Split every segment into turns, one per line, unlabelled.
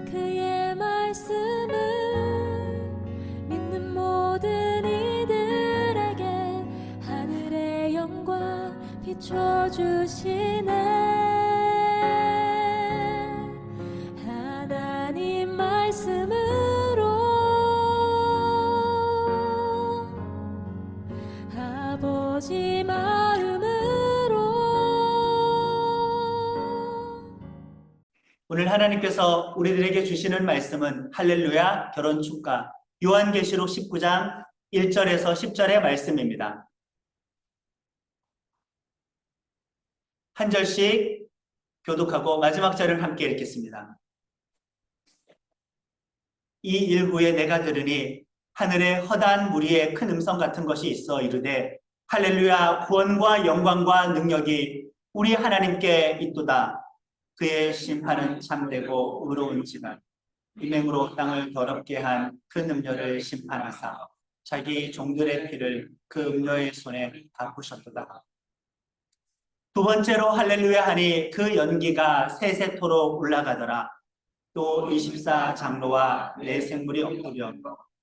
그의 말씀을 믿는 모든 이들에게 하늘의 영광 비춰주시네. 하나님 말씀으로 아버지 마음으로.
오늘 하나님께서 우리들에게 주시는 말씀은 할렐루야 결혼 축가 요한계시록 19장 1절에서 10절의 말씀입니다. 한 절씩 교독하고 마지막 절을 함께 읽겠습니다. 이 일 후에 내가 들으니 하늘에 허다한 무리의 큰 음성 같은 것이 있어 이르되 할렐루야 구원과 영광과 능력이 우리 하나님께 있도다. 그의 심판은 참되고 의로운지만 이맹으로 땅을 더럽게 한 그 음녀를 심판하사 자기 종들의 피를 그 음녀의 손에 갚으셨도다. 두 번째로 할렐루야 하니 그 연기가 세세토록 올라가더라. 또 24 장로와 네 생물이 엎드려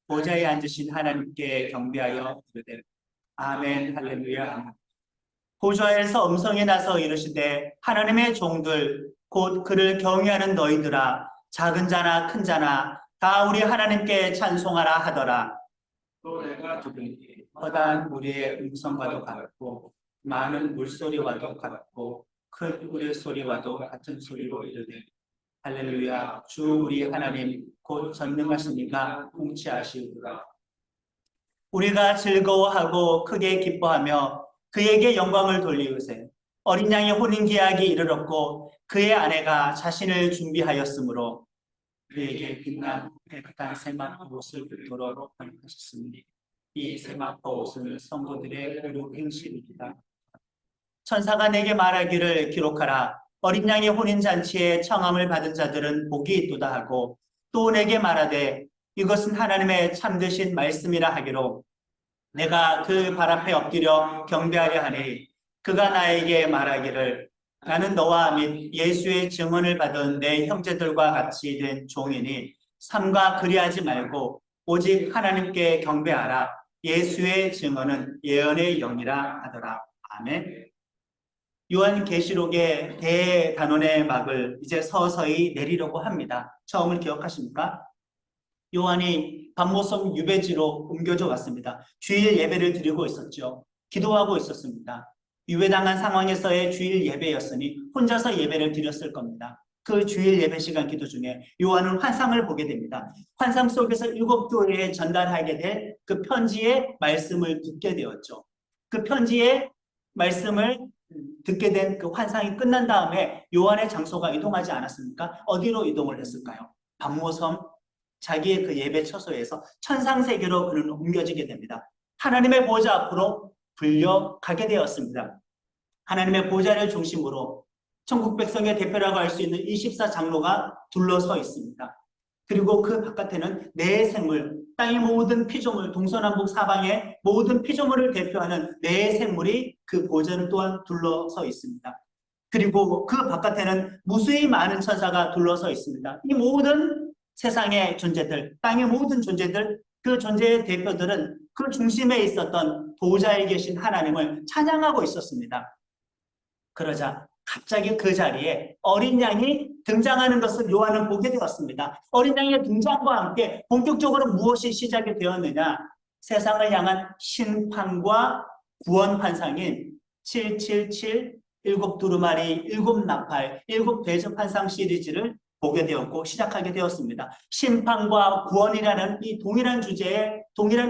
보좌에 앉으신 하나님께 경배하여 이르되 아멘 할렐루야 하니 보좌에서 음성이 나서 이르시되 하나님의 종들 곧 그를 경외하는 너희들아 작은 자나 큰 자나 다 우리 하나님께 찬송하라 하더라. 또 내가 들으니 허다한 무리의 음성과도 같고 많은 물소리와도 같고 큰 우리 소리와도 같은 소리로 이르되 할렐루야 주 우리 하나님 곧 전능하신 이가 통치하시우라. 우리가 즐거워하고 크게 기뻐하며 그에게 영광을 돌리우세. 어린 양의 혼인계약이 이르렀고 그의 아내가 자신을 준비하였으므로 그에게 빛난 깨끗한 세마포 옷을 입도록 허락하셨으니 이 세마포 옷은 성도들의 의로 행실이다. 천사가 내게 말하기를 기록하라. 어린 양의 혼인잔치에 청함을 받은 자들은 복이 있도다 하고 또 내게 말하되 이것은 하나님의 참되신 말씀이라 하기로 내가 그 발 앞에 엎드려 경배하려 하니 그가 나에게 말하기를 나는 너와 및 예수의 증언을 받은 내 형제들과 같이 된 종이니 삼가 그리하지 말고 오직 하나님께 경배하라. 예수의 증언은 예언의 영이라 하더라. 아멘. 요한계시록의 대단원의 막을 이제 서서히 내리려고 합니다. 처음을 기억하십니까? 요한이 반모섬 유배지로 옮겨져 왔습니다. 주일 예배를 드리고 있었죠. 기도하고 있었습니다. 유배당한 상황에서의 주일 예배였으니 혼자서 예배를 드렸을 겁니다. 그 주일 예배 시간 기도 중에 요한은 환상을 보게 됩니다. 환상 속에서 7교회에 전달하게 될 그 편지의 말씀을 듣게 되었죠. 그 편지의 말씀을 듣게 된 그 환상이 끝난 다음에 요한의 장소가 이동하지 않았습니까? 어디로 이동을 했을까요? 반모섬 자기의 그 예배 처소에서 천상세계로 그는 옮겨지게 됩니다. 하나님의 보좌 앞으로 불려가게 되었습니다. 하나님의 보좌를 중심으로 천국 백성의 대표라고 할 수 있는 24 장로가 둘러서 있습니다. 그리고 그 바깥에는 네 생물, 땅의 모든 피조물, 동서남북 사방의 모든 피조물을 대표하는 네 생물이 그 보좌를 또한 둘러서 있습니다. 그리고 그 바깥에는 무수히 많은 천사가 둘러서 있습니다. 이 모든 세상의 존재들, 땅의 모든 존재들, 그 존재의 대표들은 그 중심에 있었던 보좌에 계신 하나님을 찬양하고 있었습니다. 그러자 갑자기 그 자리에 어린 양이 등장하는 것을 요한은 보게 되었습니다. 어린 양의 등장과 함께 본격적으로 무엇이 시작이 되었느냐? 세상을 향한 심판과 구원 환상인 777, 일곱 두루마리, 일곱 나팔, 일곱 대접 환상 시리즈를 보게 되었고 시작하게 되었습니다. 심판과 구원이라는 이 동일한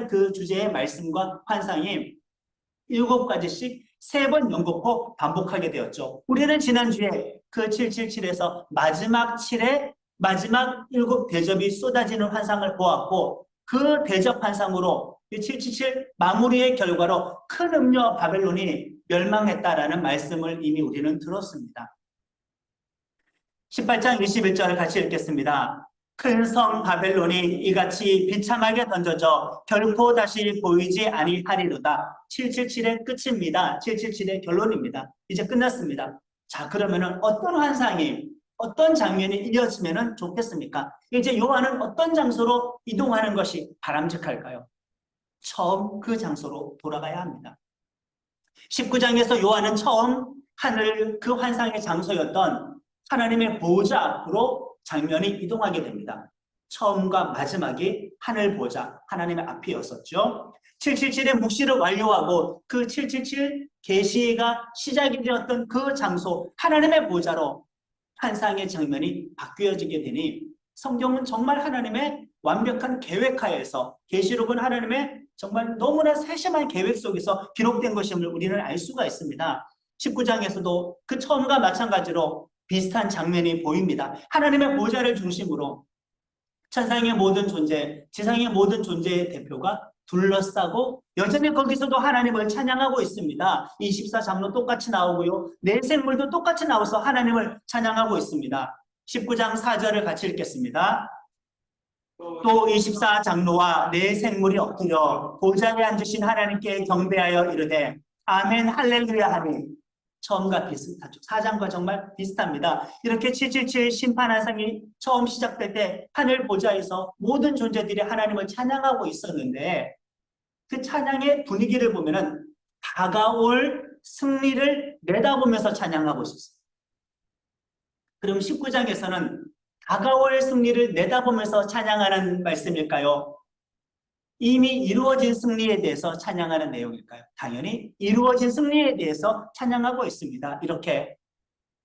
그 주제의 말씀과 환상이 7가지씩 3번 연거푸 반복하게 되었죠. 우리는 지난주에 그 777에서 마지막 7의 마지막 7 대접이 쏟아지는 환상을 보았고 그 대접 환상으로 이 777 마무리의 결과로 큰 음녀 바벨론이 멸망했다라는 말씀을 이미 우리는 들었습니다. 18장 21절을 같이 읽겠습니다. 큰 성 바벨론이 이같이 비참하게 던져져 결코 다시 보이지 아니하리로다. 777의 끝입니다. 777의 결론입니다. 이제 끝났습니다. 자, 그러면은 어떤 환상이 어떤 장면이 이어지면 좋겠습니까? 이제 요한은 어떤 장소로 이동하는 것이 바람직할까요? 처음 그 장소로 돌아가야 합니다. 19장에서 요한은 처음 하늘 그 환상의 장소였던 하나님의 보좌 앞으로 장면이 이동하게 됩니다. 처음과 마지막이 하늘 보좌, 하나님의 앞이었었죠. 777의 묵시를 완료하고 그 777 계시가 시작이 되었던 그 장소, 하나님의 보좌로 환상의 장면이 바뀌어지게 되니 성경은 정말 하나님의 완벽한 계획하에서 계시록은 하나님의 정말 너무나 세심한 계획 속에서 기록된 것임을 우리는 알 수가 있습니다. 19장에서도 그 처음과 마찬가지로 비슷한 장면이 보입니다. 하나님의 보좌를 중심으로 천상의 모든 존재, 지상의 모든 존재의 대표가 둘러싸고 여전히 거기서도 하나님을 찬양하고 있습니다. 24장로 똑같이 나오고요. 내 생물도 똑같이 나와서 하나님을 찬양하고 있습니다. 19장 4절을 같이 읽겠습니다. 또 24장로와 내 생물이 엎드려 보좌에 앉으신 하나님께 경배하여 이르되 아멘 할렐루야 하니 처음과 비슷하죠. 4장과 정말 비슷합니다. 이렇게 777 심판환상이 처음 시작될 때 하늘 보좌에서 모든 존재들이 하나님을 찬양하고 있었는데 그 찬양의 분위기를 보면은 다가올 승리를 내다보면서 찬양하고 있었어요. 그럼 19장에서는 다가올 승리를 내다보면서 찬양하는 말씀일까요? 이미 이루어진 승리에 대해서 찬양하는 내용일까요? 당연히 이루어진 승리에 대해서 찬양하고 있습니다. 이렇게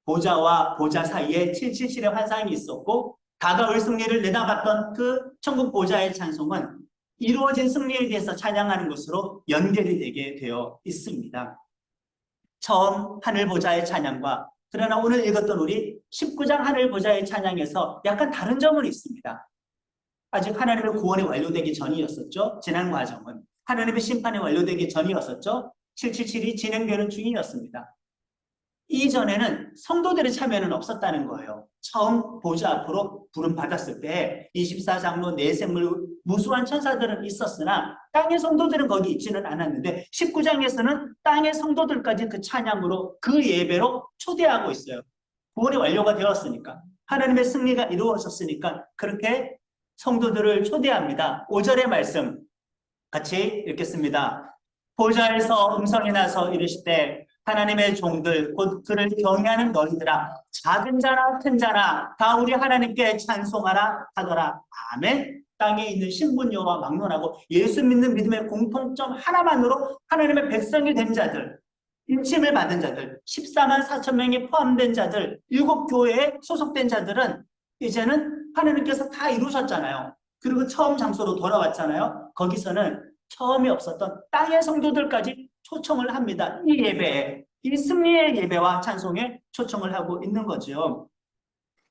보좌와 보좌 사이에 777의 환상이 있었고 다가올 승리를 내다봤던 그 천국 보좌의 찬송은 이루어진 승리에 대해서 찬양하는 것으로 연결이 되게 되어 있습니다. 처음 하늘 보좌의 찬양과 그러나 오늘 읽었던 우리 19장 하늘 보좌의 찬양에서 약간 다른 점은 있습니다. 아직 하나님의 구원이 완료되기 전이었었죠. 지난 과정은 하나님의 심판이 완료되기 전이었었죠. 777이 진행되는 중이었습니다. 이전에는 성도들의 참여는 없었다는 거예요. 처음 보좌 앞으로 부름 받았을 때 24장로 내생물 무수한 천사들은 있었으나 땅의 성도들은 거기 있지는 않았는데 19장에서는 땅의 성도들까지 그 찬양으로 그 예배로 초대하고 있어요. 구원이 완료가 되었으니까 하나님의 승리가 이루어졌으니까 그렇게 성도들을 초대합니다. 5절의 말씀 같이 읽겠습니다. 보좌에서 음성이 나서 이르시되 하나님의 종들 곧 그를 경외하는 너희들아 작은 자나 큰 자나 다 우리 하나님께 찬송하라 하더라. 아멘. 땅에 있는 신분여와 막론하고 예수 믿는 믿음의 공통점 하나만으로 하나님의 백성이 된 자들, 인침을 받은 자들, 14만 4천 명이 포함된 자들, 7교회에 소속된 자들은 이제는 하나님께서 다 이루셨잖아요. 그리고 처음 장소로 돌아왔잖아요. 거기서는 처음이 없었던 땅의 성도들까지 초청을 합니다. 이 예배에, 이 승리의 예배와 찬송에 초청을 하고 있는 거죠.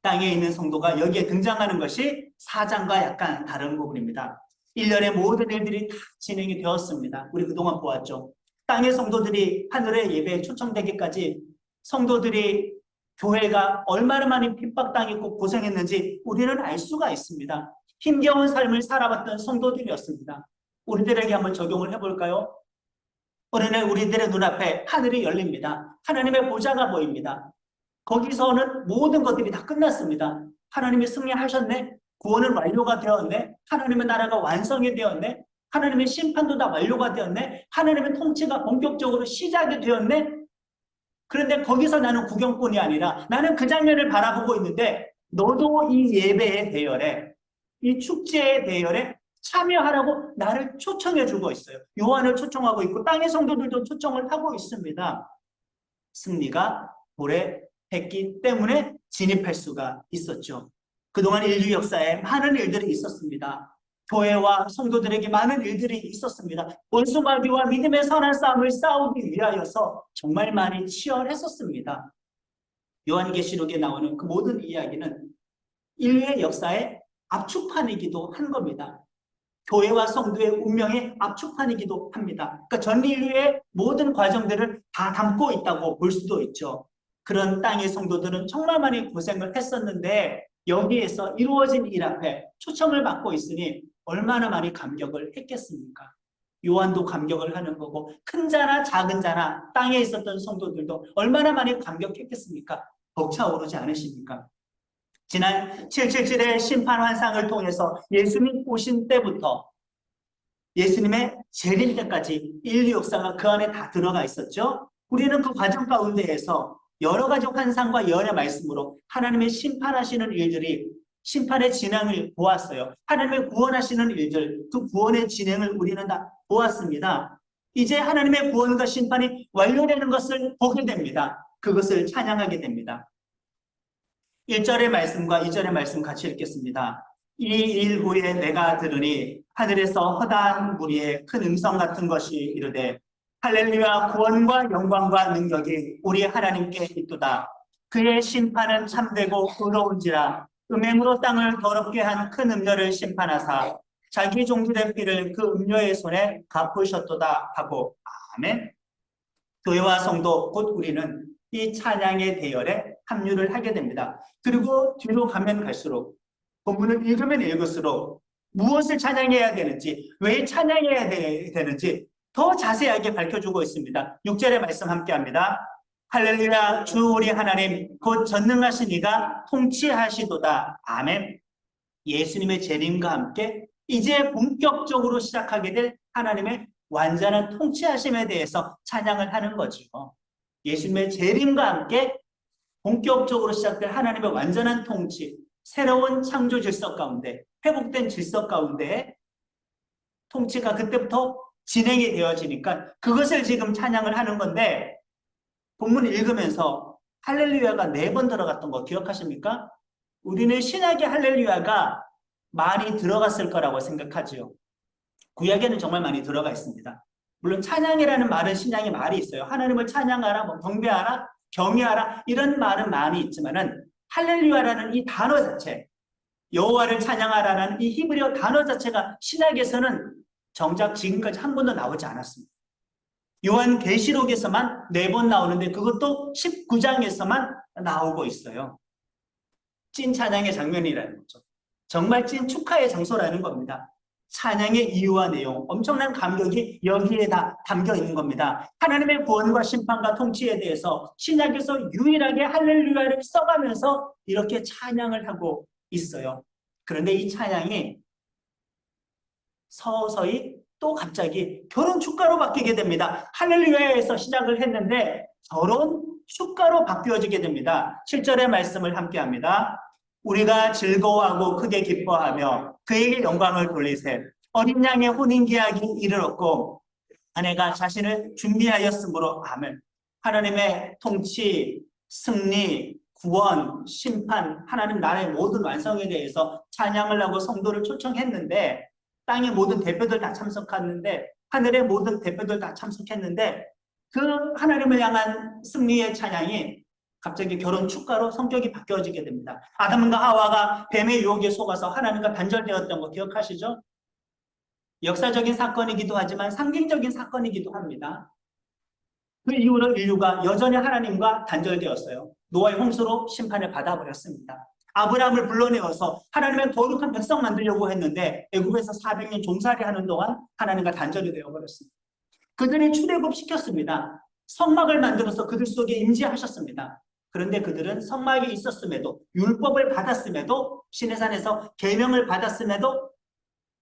땅에 있는 성도가 여기에 등장하는 것이 4장과 약간 다른 부분입니다. 1년의 모든 일들이 다 진행이 되었습니다. 우리 그동안 보았죠. 땅의 성도들이 하늘의 예배에 초청되기까지 성도들이 교회가 얼마나 많이 핍박당했고 고생했는지 우리는 알 수가 있습니다. 힘겨운 삶을 살아봤던 성도들이었습니다. 우리들에게 한번 적용을 해볼까요? 어느 날 우리들의 눈앞에 하늘이 열립니다. 하나님의 보좌가 보입니다. 거기서는 모든 것들이 다 끝났습니다. 하나님이 승리하셨네. 구원은 완료가 되었네. 하나님의 나라가 완성이 되었네. 하나님의 심판도 다 완료가 되었네. 하나님의 통치가 본격적으로 시작이 되었네. 그런데 거기서 나는 구경꾼이 아니라 나는 그 장면을 바라보고 있는데 너도 이 예배의 대열에, 이 축제의 대열에 참여하라고 나를 초청해 주고 있어요. 요한을 초청하고 있고 땅의 성도들도 초청을 하고 있습니다. 승리가 도래했기 때문에 진입할 수가 있었죠. 그동안 인류 역사에 많은 일들이 있었습니다. 교회와 성도들에게 많은 일들이 있었습니다. 원수마귀와 믿음의 선한 싸움을 싸우기 위하여서 정말 많이 치열했었습니다. 요한계시록에 나오는 그 모든 이야기는 인류의 역사의 압축판이기도 한 겁니다. 교회와 성도의 운명의 압축판이기도 합니다. 그러니까 전 인류의 모든 과정들을 다 담고 있다고 볼 수도 있죠. 그런 땅의 성도들은 정말 많이 고생을 했었는데 여기에서 이루어진 일 앞에 초청을 받고 있으니 얼마나 많이 감격을 했겠습니까? 요한도 감격을 하는 거고 큰 자나 작은 자나 땅에 있었던 성도들도 얼마나 많이 감격했겠습니까? 벅차오르지 않으십니까? 지난 777의 심판 환상을 통해서 예수님 오신 때부터 예수님의 재림 때까지 인류 역사가 그 안에 다 들어가 있었죠. 우리는 그 과정 가운데에서 여러 가지 환상과 예언의 말씀으로 하나님의 심판하시는 일들이 심판의 진행을 보았어요. 하나님의 구원하시는 일들, 그 구원의 진행을 우리는 다 보았습니다. 이제 하나님의 구원과 심판이 완료되는 것을 보게 됩니다. 그것을 찬양하게 됩니다. 1절의 말씀과 2절의 말씀 같이 읽겠습니다. 이 일 후에 내가 들으니 하늘에서 허다한 무리의 큰 음성 같은 것이 이르되 할렐루야, 구원과 영광과 능력이 우리 하나님께 있도다. 그의 심판은 참되고 의로운지라. 음행으로 땅을 더럽게 한 큰 음녀를 심판하사 자기 종들의 피를 그 음녀의 손에 갚으셨도다 하고. 아멘. 교회와 성도 곧 우리는 이 찬양의 대열에 합류를 하게 됩니다. 그리고 뒤로 가면 갈수록, 본문을 읽으면 읽을수록 무엇을 찬양해야 되는지, 왜 찬양해야 되는지 더 자세하게 밝혀주고 있습니다. 6절의 말씀 함께합니다. 할렐루야, 주 우리 하나님 곧 전능하신 이가 통치하시도다. 아멘. 예수님의 재림과 함께 이제 본격적으로 시작하게 될 하나님의 완전한 통치하심에 대해서 찬양을 하는 거죠. 예수님의 재림과 함께 본격적으로 시작될 하나님의 완전한 통치, 새로운 창조 질서 가운데, 회복된 질서 가운데 통치가 그때부터 진행이 되어지니까 그것을 지금 찬양을 하는 건데, 본문을 읽으면서 할렐루야가 4번 들어갔던 거 기억하십니까? 우리는 신약의 할렐루야가 많이 들어갔을 거라고 생각하지요. 구약에는 정말 많이 들어가 있습니다. 물론 찬양이라는 말은 신약에 말이 있어요. 하나님을 찬양하라, 뭐 경배하라, 경외하라 이런 말은 많이 있지만은 할렐루야라는 이 단어 자체, 여호와를 찬양하라는 이 히브리어 단어 자체가 신약에서는 정작 지금까지 한 번도 나오지 않았습니다. 요한계시록에서만 4번 나오는데 그것도 19장에서만 나오고 있어요. 찐 찬양의 장면이라는 거죠. 정말 찐 축하의 장소라는 겁니다. 찬양의 이유와 내용, 엄청난 감격이 여기에 다 담겨 있는 겁니다. 하나님의 구원과 심판과 통치에 대해서 신약에서 유일하게 할렐루야를 써가면서 이렇게 찬양을 하고 있어요. 그런데 이 찬양이 서서히 또 갑자기 결혼 축가로 바뀌게 됩니다. 할렐루야에서 시작을 했는데 결혼 축가로 바뀌어지게 됩니다. 7절의 말씀을 함께합니다. 우리가 즐거워하고 크게 기뻐하며 그에게 영광을 돌리세. 어린 양의 혼인계약이 이르렀고 아내가 자신을 준비하였으므로. 아멘. 하나님의 통치, 승리, 구원, 심판, 하나님 나라의 모든 완성에 대해서 찬양을 하고 성도를 초청했는데, 땅의 모든 대표들 다 참석했는데, 하늘의 모든 대표들 다 참석했는데, 그 하나님을 향한 승리의 찬양이 갑자기 결혼 축가로 성격이 바뀌어지게 됩니다. 아담과 하와가 뱀의 유혹에 속아서 하나님과 단절되었던 거 기억하시죠? 역사적인 사건이기도 하지만 상징적인 사건이기도 합니다. 그 이후로 인류가 여전히 하나님과 단절되었어요. 노아의 홍수로 심판을 받아버렸습니다. 아브라함을 불러내어서 하나님의 거룩한 백성 만들려고 했는데 애굽에서 400년 종살이 하는 동안 하나님과 단절이 되어버렸습니다. 그들을 출애굽시켰습니다. 성막을 만들어서 그들 속에 임재하셨습니다. 그런데 그들은 성막이 있었음에도, 율법을 받았음에도, 시내산에서 계명을 받았음에도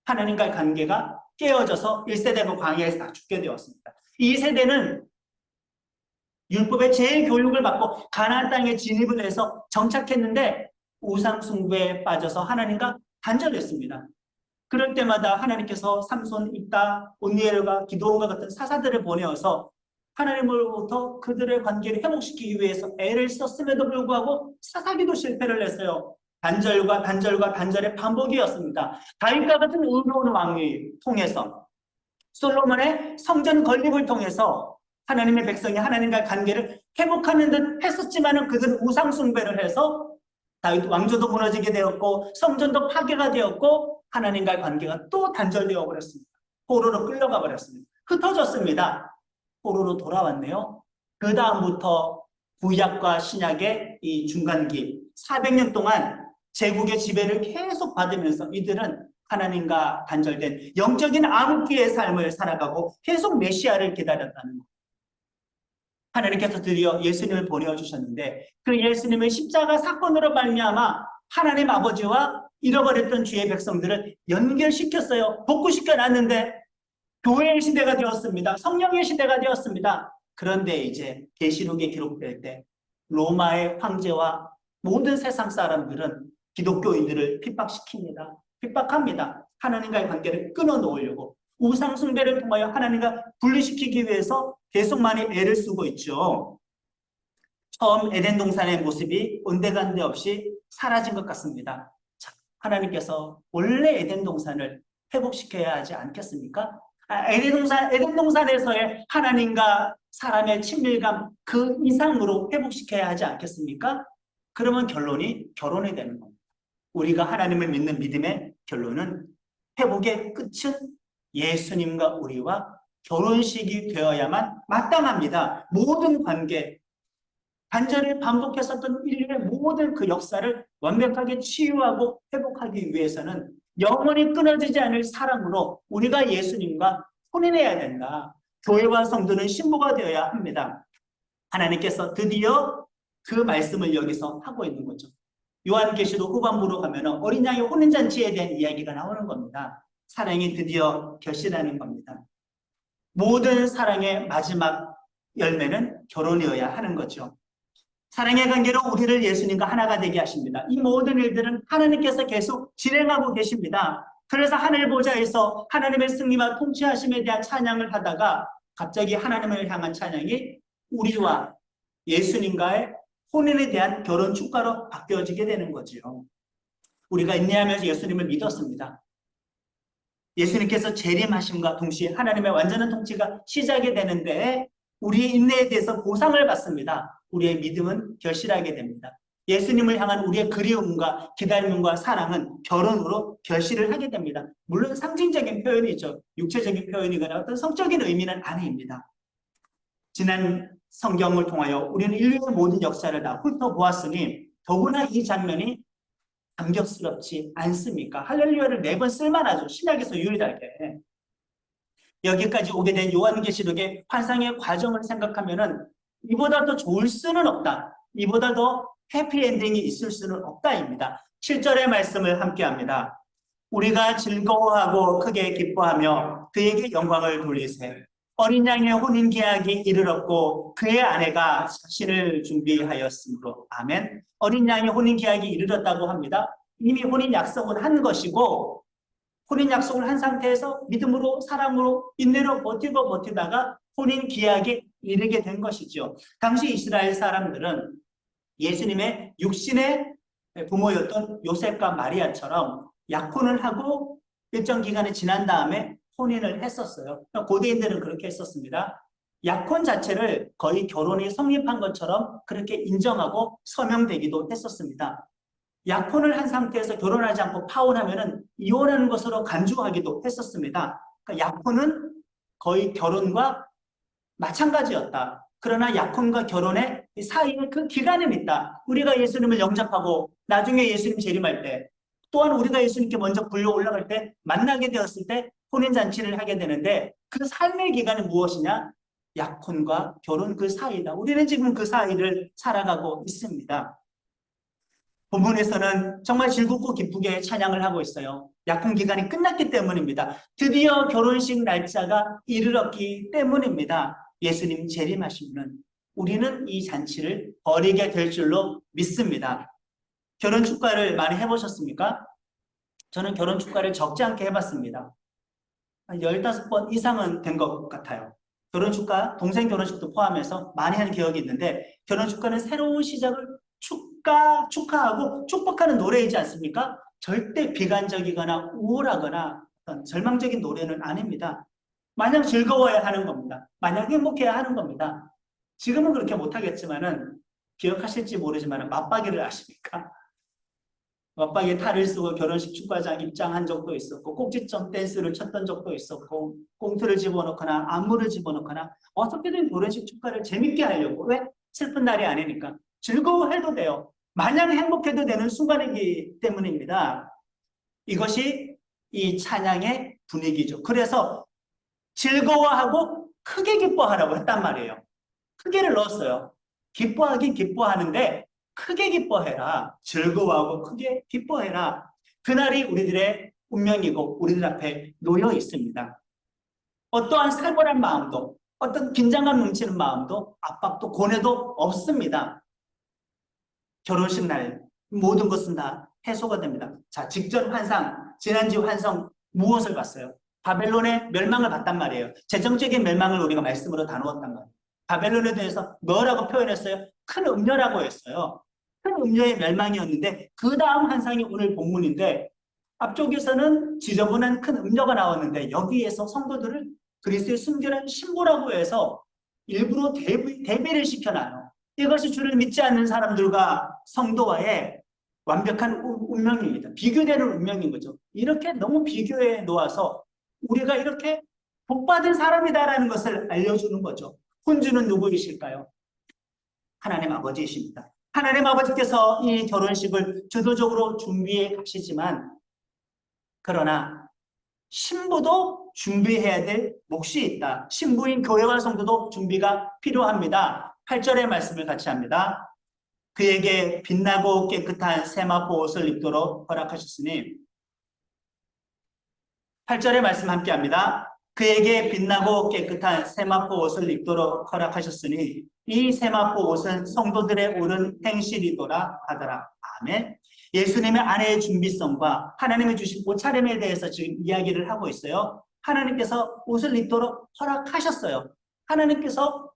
하나님과의 관계가 깨어져서 1세대가 광야에서 다 죽게 되었습니다. 이 세대는 율법의 제일 교육을 받고 가나안 땅에 진입을 해서 정착했는데 우상 숭배에 빠져서 하나님과 단절했습니다. 그럴 때마다 하나님께서 삼손, 입다, 온니엘과 기드온과 같은 사사들을 보내어서 하나님으로부터 그들의 관계를 회복시키기 위해서 애를 썼음에도 불구하고 사사기도 실패를 했어요. 단절과 단절과 단절의 반복이었습니다. 다윗과 같은 의로운 왕이 통해서, 솔로몬의 성전 건립을 통해서 하나님의 백성이 하나님과의 관계를 회복하는 듯 했었지만 그들은 우상 숭배를 해서 다윗 왕조도 무너지게 되었고 성전도 파괴가 되었고 하나님과의 관계가 또 단절되어 버렸습니다. 포로로 끌려가 버렸습니다. 흩어졌습니다. 포로로 돌아왔네요. 그 다음부터 구약과 신약의 이 중간기 400년 동안 제국의 지배를 계속 받으면서 이들은 하나님과 단절된 영적인 암흑기의 삶을 살아가고 계속 메시아를 기다렸다는 것. 하나님께서 드디어 예수님을 보내주셨는데 그 예수님의 십자가 사건으로 말미암아 하나님 아버지와 잃어버렸던 주의 백성들을 연결시켰어요. 복구시켜 놨는데 교회의 시대가 되었습니다. 성령의 시대가 되었습니다. 그런데 이제 계시록에 기록될 때 로마의 황제와 모든 세상 사람들은 기독교인들을 핍박시킵니다. 핍박합니다. 하나님과의 관계를 끊어놓으려고 우상 숭배를 통하여 하나님과 분리시키기 위해서 계속 많이 애를 쓰고 있죠. 처음 에덴 동산의 모습이 온데간데 없이 사라진 것 같습니다. 자, 하나님께서 원래 에덴 동산을 회복시켜야 하지 않겠습니까? 에덴 동산에서의 하나님과 사람의 친밀감 그 이상으로 회복시켜야 하지 않겠습니까? 그러면 결론이 결혼이 되는 겁니다. 우리가 하나님을 믿는 믿음의 결론은 회복의 끝은 예수님과 우리와 결혼식이 되어야만 마땅합니다. 모든 관계, 단절을 반복했었던 인류의 모든 그 역사를 완벽하게 치유하고 회복하기 위해서는 영원히 끊어지지 않을 사랑으로 우리가 예수님과 혼인해야 된다. 교회와 성도는 신부가 되어야 합니다. 하나님께서 드디어 그 말씀을 여기서 하고 있는 거죠. 요한계시록 후반부로 가면 어린 양의 혼인잔치에 대한 이야기가 나오는 겁니다. 사랑이 드디어 결실하는 겁니다. 모든 사랑의 마지막 열매는 결혼이어야 하는 거죠. 사랑의 관계로 우리를 예수님과 하나가 되게 하십니다. 이 모든 일들은 하나님께서 계속 진행하고 계십니다. 그래서 하늘 보좌에서 하나님의 승리와 통치하심에 대한 찬양을 하다가 갑자기 하나님을 향한 찬양이 우리와 예수님과의 혼인에 대한 결혼 축가로 바뀌어지게 되는 거죠. 우리가 인내하면서 예수님을 믿었습니다. 예수님께서 재림하심과 동시에 하나님의 완전한 통치가 시작이 되는데 우리의 인내에 대해서 보상을 받습니다. 우리의 믿음은 결실하게 됩니다. 예수님을 향한 우리의 그리움과 기다림과 사랑은 결혼으로 결실을 하게 됩니다. 물론 상징적인 표현이죠. 육체적인 표현이거나 어떤 성적인 의미는 아닙니다. 지난 성경을 통하여 우리는 인류의 모든 역사를 다 훑어보았으니 더구나 이 장면이 감격스럽지 않습니까? 할렐루야를 4번 쓸만하죠. 신약에서 유일하게. 여기까지 오게 된 요한계시록의 환상의 과정을 생각하면은 이보다 더 좋을 수는 없다. 이보다 더 해피엔딩이 있을 수는 없다입니다. 7절의 말씀을 함께합니다. 우리가 즐거워하고 크게 기뻐하며 그에게 영광을 돌리세. 어린 양의 혼인 계약이 이르렀고 그의 아내가 자신을 준비하였으므로. 아멘. 어린 양의 혼인 계약이 이르렀다고 합니다. 이미 혼인 약속은 한 것이고 혼인 약속을 한 상태에서 믿음으로 사랑으로 인내로 버티다가 혼인 계약에 이르게 된 것이죠. 당시 이스라엘 사람들은 예수님의 육신의 부모였던 요셉과 마리아처럼 약혼을 하고 일정 기간이 지난 다음에 혼인을 했었어요. 고대인들은 그렇게 했었습니다. 약혼 자체를 거의 결혼이 성립한 것처럼 그렇게 인정하고 서명되기도 했었습니다. 약혼을 한 상태에서 결혼하지 않고 파혼하면은 이혼하는 것으로 간주하기도 했었습니다. 그러니까 약혼은 거의 결혼과 마찬가지였다. 그러나 약혼과 결혼의 사이에 그 기간은 있다. 우리가 예수님을 영접하고 나중에 예수님 재림할 때 또한 우리가 예수님께 먼저 불려 올라갈 때 만나게 되었을 때 혼인잔치를 하게 되는데 그 삶의 기간은 무엇이냐? 약혼과 결혼 그 사이다. 우리는 지금 그 사이를 살아가고 있습니다. 본문에서는 정말 즐겁고 기쁘게 찬양을 하고 있어요. 약혼 기간이 끝났기 때문입니다. 드디어 결혼식 날짜가 이르렀기 때문입니다. 예수님 재림하시면 우리는 이 잔치를 벌이게 될 줄로 믿습니다. 결혼 축가를 많이 해보셨습니까? 저는 결혼 축가를 적지 않게 해봤습니다. 한 15번 이상은 된 것 같아요. 결혼 축가, 동생 결혼식도 포함해서 많이 하는 기억이 있는데 결혼 축가는 새로운 시작을 축하하고 축복하는 노래이지 않습니까? 절대 비관적이거나 우울하거나 어떤 절망적인 노래는 아닙니다. 마냥 즐거워야 하는 겁니다. 마냥 행복해야 하는 겁니다. 지금은 그렇게 못하겠지만은 기억하실지 모르지만 맞박이를 아십니까? 맞박이 탈을 쓰고 결혼식 축가장 입장한 적도 있었고 꼭지점 댄스를 쳤던 적도 있었고 꽁트를 집어넣거나 안무를 집어넣거나 어떻게든 결혼식 축가를 재밌게 하려고. 왜? 슬픈 날이 아니니까. 즐거워해도 돼요. 마냥 행복해도 되는 순간이기 때문입니다. 이것이 이 찬양의 분위기죠. 그래서 즐거워하고 크게 기뻐하라고 했단 말이에요. 크게를 넣었어요. 기뻐하긴 기뻐하는데 크게 기뻐해라. 즐거워하고 크게 기뻐해라. 그날이 우리들의 운명이고 우리들 앞에 놓여 있습니다. 어떠한 살벌한 마음도, 어떤 긴장감 넘치는 마음도, 압박도, 고뇌도 없습니다. 결혼식 날 모든 것은 다 해소가 됩니다. 자, 직전 환상, 지난주 환상 무엇을 봤어요? 바벨론의 멸망을 봤단 말이에요. 재정적인 멸망을 우리가 말씀으로 다루었단 말이에요. 바벨론에 대해서 뭐라고 표현했어요? 큰 음녀라고 했어요. 큰 음녀의 멸망이었는데 그 다음 환상이 오늘 본문인데 앞쪽에서는 지저분한 큰 음녀가 나왔는데 여기에서 성도들을 그리스도의 순결한 신부라고 해서 일부러 대비를 시켜놔요. 이것이 주를 믿지 않는 사람들과 성도와의 완벽한 운명입니다. 비교되는 운명인 거죠. 이렇게 너무 비교해 놓아서 우리가 이렇게 복받은 사람이다라는 것을 알려주는 거죠. 혼주는 누구이실까요? 하나님 아버지이십니다. 하나님 아버지께서 이 결혼식을 주도적으로 준비해 가시지만 그러나 신부도 준비해야 될 몫이 있다. 신부인 교회와 성도도 준비가 필요합니다. 8절의 말씀을 같이 합니다. 그에게 빛나고 깨끗한 세마포 옷을 입도록 허락하셨으니 8절의 말씀 함께 합니다. 그에게 빛나고 깨끗한 세마포 옷을 입도록 허락하셨으니 이 세마포 옷은 성도들의 옳은 행실이더라 하더라. 아멘. 예수님의 아내의 준비성과 하나님이 주신 옷차림에 대해서 지금 이야기를 하고 있어요. 하나님께서 옷을 입도록 허락하셨어요. 하나님께서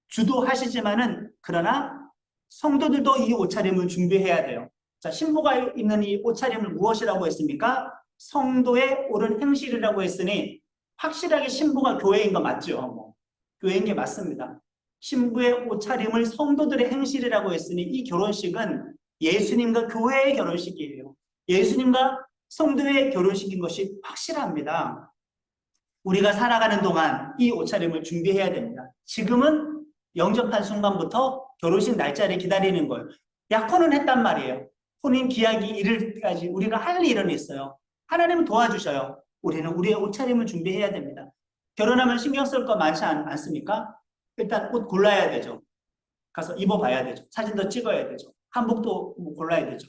주도하시지만은 그러나 성도들도 이 옷차림을 준비해야 돼요. 자, 신부가 입는 이 옷차림을 무엇이라고 했습니까? 성도의 옳은 행실이라고 했으니 확실하게 신부가 교회인 거 맞죠? 교회인 게 맞습니다. 신부의 옷차림을 성도들의 행실이라고 했으니 이 결혼식은 예수님과 교회의 결혼식이에요. 예수님과 성도의 결혼식인 것이 확실합니다. 우리가 살아가는 동안 이 옷차림을 준비해야 됩니다. 지금은 영접한 순간부터 결혼식 날짜를 기다리는 거예요. 약혼은 했단 말이에요. 혼인 기약이 이를 때까지 우리가 할 일은 있어요. 하나님은 도와주셔요. 우리는 우리의 옷차림을 준비해야 됩니다. 결혼하면 신경 쓸 거 많지 않습니까? 일단 옷 골라야 되죠. 가서 입어봐야 되죠. 사진도 찍어야 되죠. 한복도 골라야 되죠.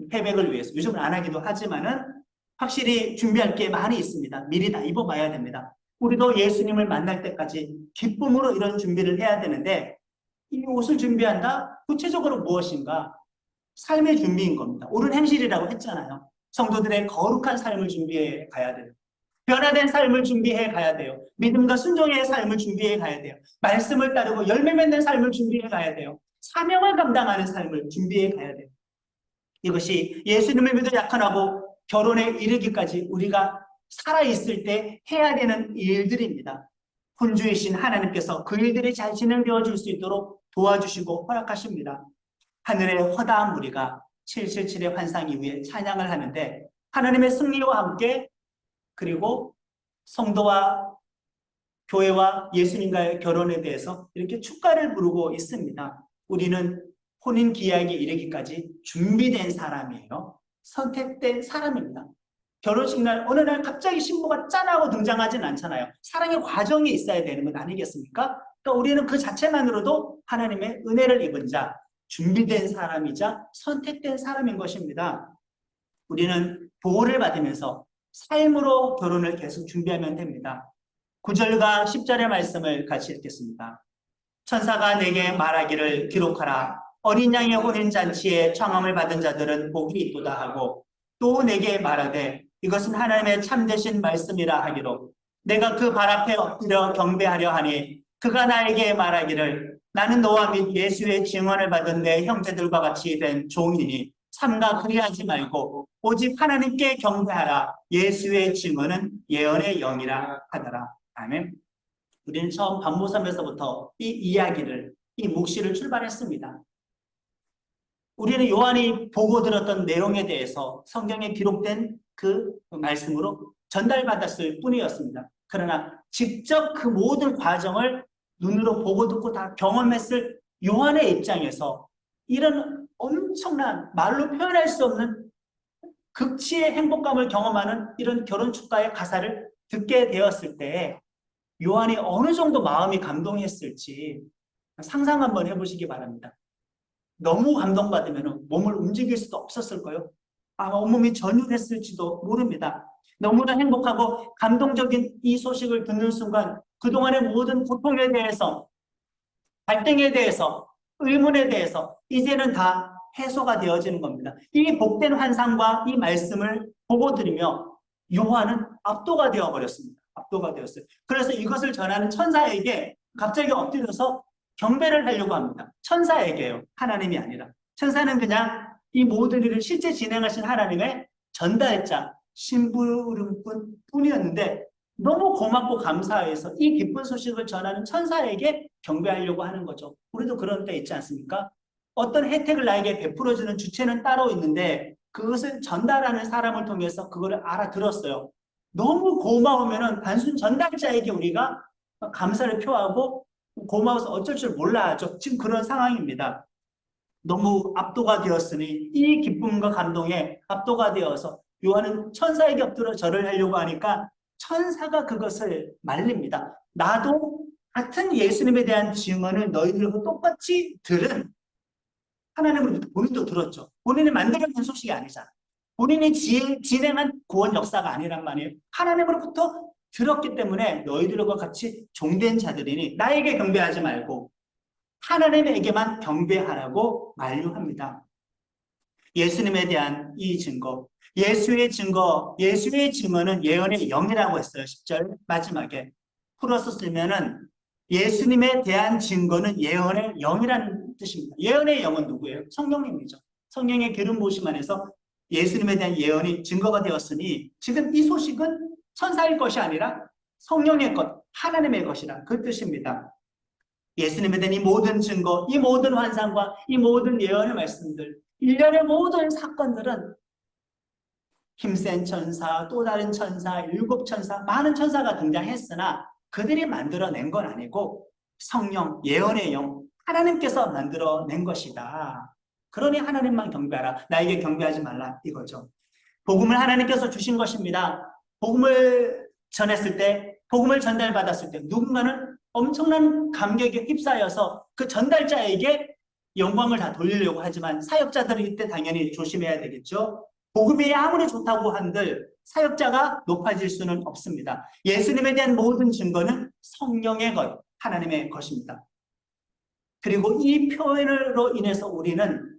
패백을 위해서. 요즘은 안 하기도 하지만은 확실히 준비할 게 많이 있습니다. 미리 다 입어봐야 됩니다. 우리도 예수님을 만날 때까지 기쁨으로 이런 준비를 해야 되는데 이 옷을 준비한다? 구체적으로 무엇인가? 삶의 준비인 겁니다. 옳은 행실이라고 했잖아요. 성도들의 거룩한 삶을 준비해 가야 돼요. 변화된 삶을 준비해 가야 돼요. 믿음과 순종의 삶을 준비해 가야 돼요. 말씀을 따르고 열매 맺는 삶을 준비해 가야 돼요. 사명을 감당하는 삶을 준비해 가야 돼요. 이것이 예수님을 믿어 약혼하고 결혼에 이르기까지 우리가 살아있을 때 해야 되는 일들입니다. 혼주이신 하나님께서 그 일들이 잘 진행되어 줄 수 있도록 도와주시고 허락하십니다. 하늘의 허다한 무리가 777의 환상 이후에 찬양을 하는데 하나님의 승리와 함께 그리고 성도와 교회와 예수님과의 결혼에 대해서 이렇게 축가를 부르고 있습니다. 우리는 혼인 기약에 이르기까지 준비된 사람이에요. 선택된 사람입니다. 결혼식 날 어느 날 갑자기 신부가 짠하고 등장하진 않잖아요. 사랑의 과정이 있어야 되는 것 아니겠습니까? 그러니까 우리는 그 자체만으로도 하나님의 은혜를 입은 자, 준비된 사람이자 선택된 사람인 것입니다. 우리는 보호를 받으면서 삶으로 결혼을 계속 준비하면 됩니다. 9절과 10절의 말씀을 같이 읽겠습니다. 천사가 내게 말하기를 기록하라. 어린 양의 혼인잔치에 청함을 받은 자들은 복이 있도다 하고 또 내게 말하되 이것은 하나님의 참되신 말씀이라 하기로 내가 그 발 앞에 엎드려 경배하려 하니 그가 나에게 말하기를 나는 너와 및 예수의 증언을 받은 내 형제들과 같이 된 종이니 삼가 그리하지 말고 오직 하나님께 경배하라. 예수의 증언은 예언의 영이라 하더라. 아멘. 우리는 처음 반모섬에서부터 이 이야기를, 이 묵시를 출발했습니다. 우리는 요한이 보고 들었던 내용에 대해서 성경에 기록된 그 말씀으로 전달받았을 뿐이었습니다. 그러나 직접 그 모든 과정을 눈으로 보고 듣고 다 경험했을 요한의 입장에서 이런 엄청난 말로 표현할 수 없는 극치의 행복감을 경험하는 이런 결혼 축가의 가사를 듣게 되었을 때 요한이 어느 정도 마음이 감동했을지 상상 한번 해보시기 바랍니다. 너무 감동받으면 몸을 움직일 수도 없었을 거요. 아마 온몸이 전율했을지도 모릅니다. 너무나 행복하고 감동적인 이 소식을 듣는 순간 그동안의 모든 고통에 대해서, 갈등에 대해서, 의문에 대해서 이제는 다 해소가 되어지는 겁니다. 이 복된 환상과 이 말씀을 보고 들으며 요한은 압도가 되어버렸습니다. 압도가 되었어요. 그래서 이것을 전하는 천사에게 갑자기 엎드려서 경배를 하려고 합니다. 천사에게요. 하나님이 아니라. 천사는 그냥 이 모든 일을 실제 진행하신 하나님의 전달자, 심부름꾼 뿐이었는데 너무 고맙고 감사해서 이 기쁜 소식을 전하는 천사에게 경배하려고 하는 거죠. 우리도 그런 때 있지 않습니까? 어떤 혜택을 나에게 베풀어주는 주체는 따로 있는데 그것을 전달하는 사람을 통해서 그거를 알아들었어요. 너무 고마우면은 단순 전달자에게 우리가 감사를 표하고 고마워서 어쩔 줄 몰라 하죠. 지금 그런 상황입니다. 너무 압도가 되었으니 이 기쁨과 감동에 압도가 되어서 요한은 천사에게 엎드려 절을 하려고 하니까 천사가 그것을 말립니다. 나도 같은 예수님에 대한 증언을 너희들과 똑같이 들은 하나님은 본인도 들었죠. 본인이 만들어낸 소식이 아니잖아. 본인이 진행한 구원 역사가 아니란 말이에요. 하나님으로부터 들었기 때문에 너희들과 같이 종된 자들이니 나에게 경배하지 말고 하나님에게만 경배하라고 만류합니다. 예수님에 대한 이 증거, 예수의 증거, 예수의 증언은 예언의 영이라고 했어요. 10절 마지막에 풀어서 쓰면은 예수님에 대한 증거는 예언의 영이라는 뜻입니다. 예언의 영은 누구예요? 성령님이죠. 성령의 기름 부으심 안에서 예수님에 대한 예언이 증거가 되었으니 지금 이 소식은 천사의 것이 아니라 성령의 것, 하나님의 것이라 그 뜻입니다. 예수님에 대한 이 모든 증거, 이 모든 환상과 이 모든 예언의 말씀들, 일련의 모든 사건들은 힘센 천사, 또 다른 천사, 7천사, 많은 천사가 등장했으나 그들이 만들어낸 건 아니고 성령, 예언의 영, 하나님께서 만들어낸 것이다. 그러니 하나님만 경배하라. 나에게 경배하지 말라 이거죠. 복음을 하나님께서 주신 것입니다. 복음을 전했을 때, 복음을 전달받았을 때 누군가는 엄청난 감격에 휩싸여서 그 전달자에게 영광을 다 돌리려고 하지만 사역자들은 이때 당연히 조심해야 되겠죠. 복음이 아무리 좋다고 한들 사역자가 높아질 수는 없습니다. 예수님에 대한 모든 증거는 성령의 것, 하나님의 것입니다. 그리고 이 표현으로 인해서 우리는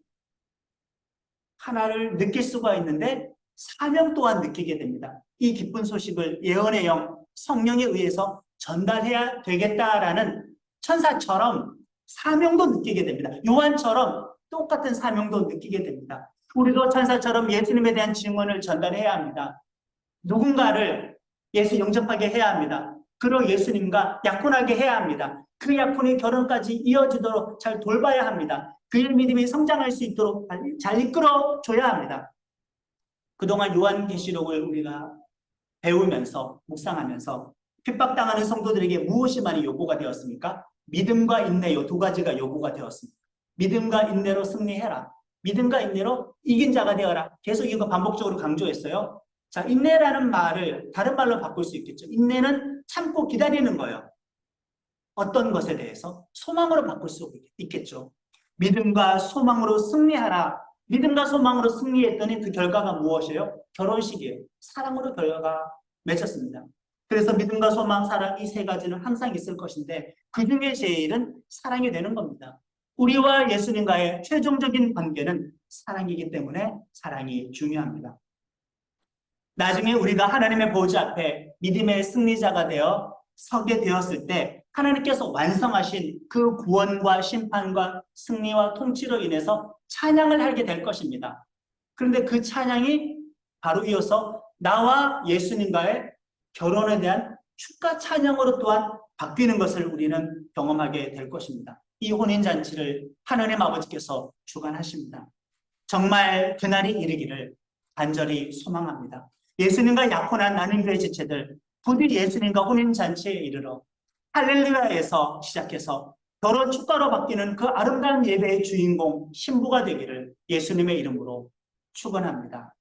하나를 느낄 수가 있는데 사명 또한 느끼게 됩니다. 이 기쁜 소식을 예언의 영, 성령에 의해서 전달해야 되겠다라는 천사처럼 사명도 느끼게 됩니다. 요한처럼 똑같은 사명도 느끼게 됩니다. 우리도 천사처럼 예수님에 대한 증언을 전달해야 합니다. 누군가를 예수 영접하게 해야 합니다. 그리고 예수님과 약혼하게 해야 합니다. 그 약혼이 결혼까지 이어지도록 잘 돌봐야 합니다. 그의 믿음이 성장할 수 있도록 잘 이끌어줘야 합니다. 그동안 요한계시록을 우리가 배우면서 묵상하면서 핍박당하는 성도들에게 무엇이 많이 요구가 되었습니까? 믿음과 인내, 이 두 가지가 요구가 되었습니다. 믿음과 인내로 승리해라. 믿음과 인내로 이긴 자가 되어라. 계속 이거 반복적으로 강조했어요. 자, 인내라는 말을 다른 말로 바꿀 수 있겠죠. 인내는 참고 기다리는 거예요. 어떤 것에 대해서? 소망으로 바꿀 수 있겠죠. 믿음과 소망으로 승리하라. 믿음과 소망으로 승리했더니 그 결과가 무엇이에요? 결혼식이에요. 사랑으로 결과가 맺혔습니다. 그래서 믿음과 소망, 사랑 이 세 가지는 항상 있을 것인데 그 중에 제일은 사랑이 되는 겁니다. 우리와 예수님과의 최종적인 관계는 사랑이기 때문에 사랑이 중요합니다. 나중에 우리가 하나님의 보좌 앞에 믿음의 승리자가 되어 서게 되었을 때 하나님께서 완성하신 그 구원과 심판과 승리와 통치로 인해서 찬양을 하게 될 것입니다. 그런데 그 찬양이 바로 이어서 나와 예수님과의 결혼에 대한 축가 찬양으로 또한 바뀌는 것을 우리는 경험하게 될 것입니다. 이 혼인잔치를 하나님 아버지께서 주관하십니다. 정말 그날이 이르기를 간절히 소망합니다. 예수님과 약혼한 나는 교회 지체들 부디 예수님과 혼인잔치에 이르러 할렐루야에서 시작해서 결혼 축가로 바뀌는 그 아름다운 예배의 주인공 신부가 되기를 예수님의 이름으로 축원합니다.